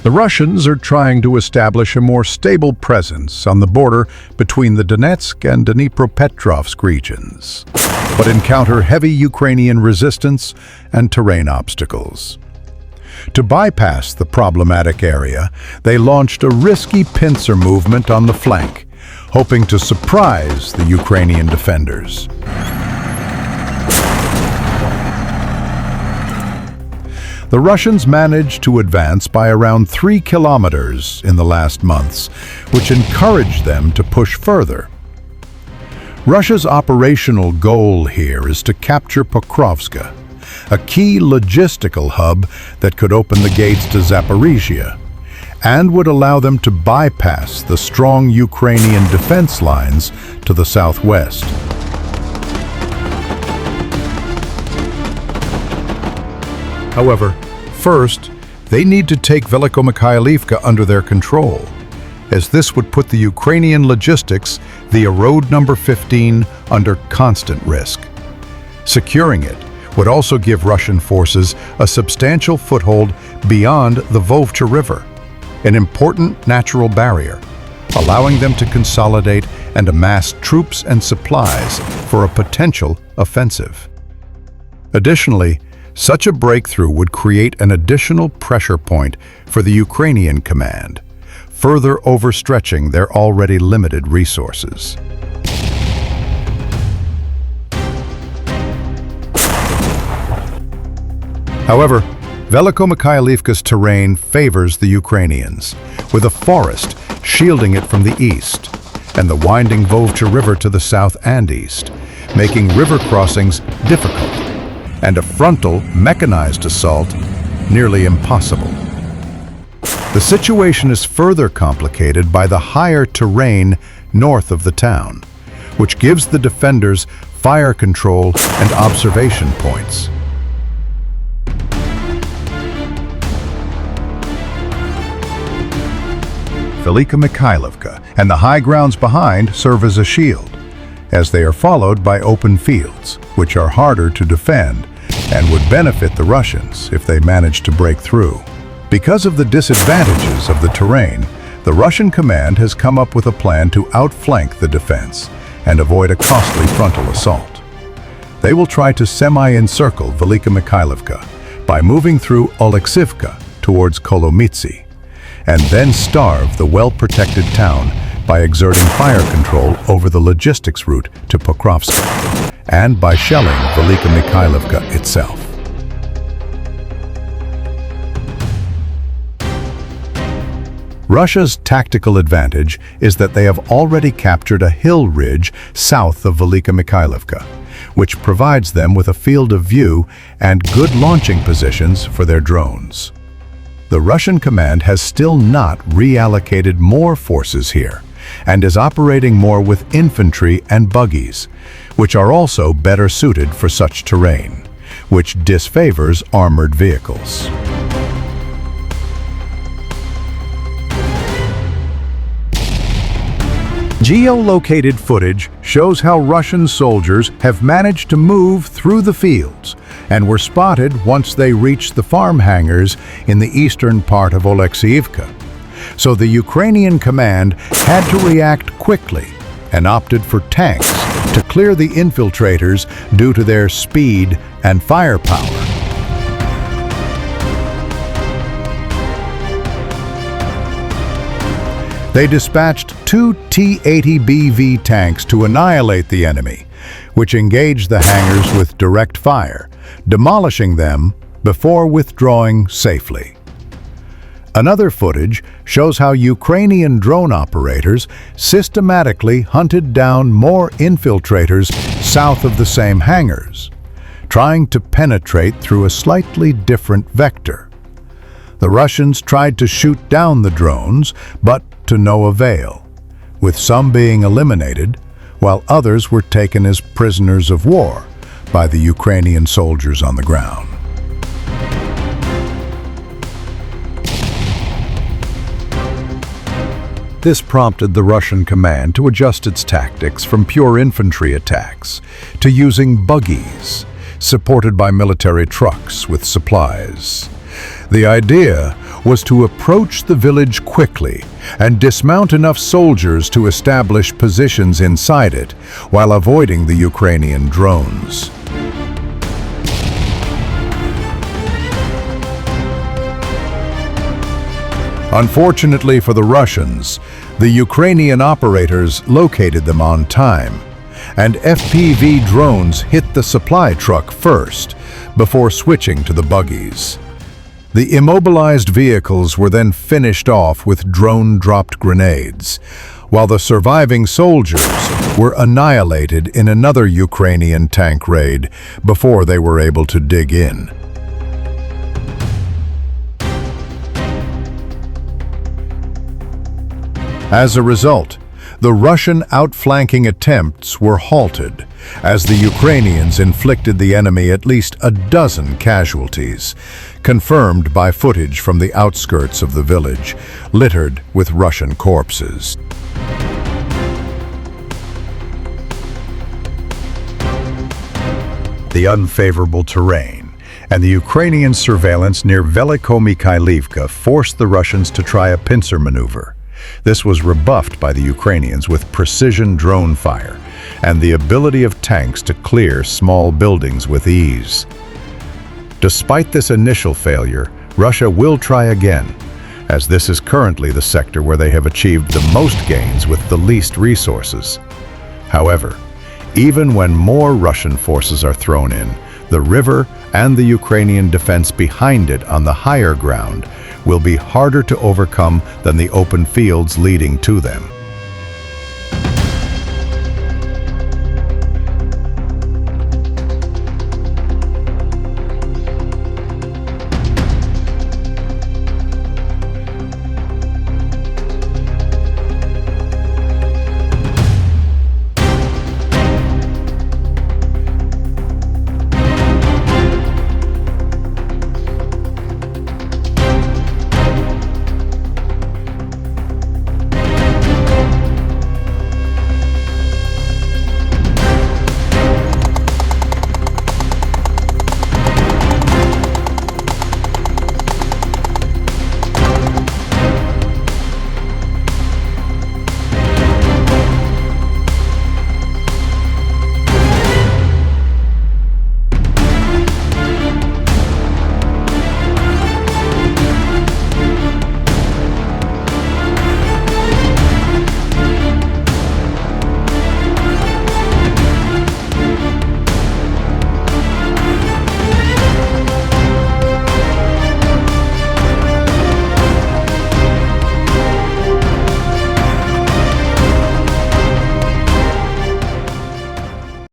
The Russians are trying to establish a more stable presence on the border between the Donetsk and Dnipropetrovsk regions, but encounter heavy Ukrainian resistance and terrain obstacles. To bypass the problematic area, they launched a risky pincer movement on the flank, hoping to surprise the Ukrainian defenders. The Russians managed to advance by around 3 kilometers in the last months, which encouraged them to push further. Russia's operational goal here is to capture Pokrovske, a key logistical hub that could open the gates to Zaporizhia and would allow them to bypass the strong Ukrainian defense lines to the southwest. However, first, they need to take Velykomykhailivka under their control, as this would put the Ukrainian logistics via Road number 15 under constant risk. Securing it would also give Russian forces a substantial foothold beyond the Vovcha River, an important natural barrier, allowing them to consolidate and amass troops and supplies for a potential offensive. Additionally, such a breakthrough would create an additional pressure point for the Ukrainian command, further overstretching their already limited resources. However, Velykomykhailivka's terrain favors the Ukrainians, with a forest shielding it from the east and the winding Vovcha River to the south and east, making river crossings difficult and a frontal, mechanized assault nearly impossible. The situation is further complicated by the higher terrain north of the town, which gives the defenders fire control and observation points. Velykomykhailivka and the high grounds behind serve as a shield, as they are followed by open fields, which are harder to defend and would benefit the Russians if they managed to break through. Because of the disadvantages of the terrain, the Russian command has come up with a plan to outflank the defense and avoid a costly frontal assault. They will try to semi-encircle Velykomykhailivka by moving through Oleksivka towards Kolomitsi, and then starve the well-protected town by exerting fire control over the logistics route to Pokrovske and by shelling Velykomykhailivka itself. Russia's tactical advantage is that they have already captured a hill ridge south of Velykomykhailivka, which provides them with a field of view and good launching positions for their drones. The Russian command has still not reallocated more forces here and is operating more with infantry and buggies, which are also better suited for such terrain, which disfavors armored vehicles. Geolocated footage shows how Russian soldiers have managed to move through the fields and were spotted once they reached the farm hangars in the eastern part of Oleksivka. So the Ukrainian command had to react quickly and opted for tanks to clear the infiltrators due to their speed and firepower. They dispatched 2 T-80BV tanks to annihilate the enemy, which engaged the hangars with direct fire, demolishing them before withdrawing safely. Another footage shows how Ukrainian drone operators systematically hunted down more infiltrators south of the same hangars, trying to penetrate through a slightly different vector. The Russians tried to shoot down the drones, but to no avail, with some being eliminated, while others were taken as prisoners of war by the Ukrainian soldiers on the ground. This prompted the Russian command to adjust its tactics from pure infantry attacks to using buggies, supported by military trucks with supplies, The idea was to approach the village quickly and dismount enough soldiers to establish positions inside it while avoiding the Ukrainian drones. Unfortunately for the Russians, the Ukrainian operators located them on time, and FPV drones hit the supply truck first before switching to the buggies. The immobilized vehicles were then finished off with drone-dropped grenades, while the surviving soldiers were annihilated in another Ukrainian tank raid before they were able to dig in. As a result, the Russian outflanking attempts were halted as the Ukrainians inflicted the enemy at least a dozen casualties, confirmed by footage from the outskirts of the village, littered with Russian corpses. The unfavorable terrain and the Ukrainian surveillance near Velykomykhailivka forced the Russians to try a pincer maneuver. This was rebuffed by the Ukrainians with precision drone fire and the ability of tanks to clear small buildings with ease. Despite this initial failure, Russia will try again, as this is currently the sector where they have achieved the most gains with the least resources. However, even when more Russian forces are thrown in, the river and the Ukrainian defense behind it on the higher ground will be harder to overcome than the open fields leading to them.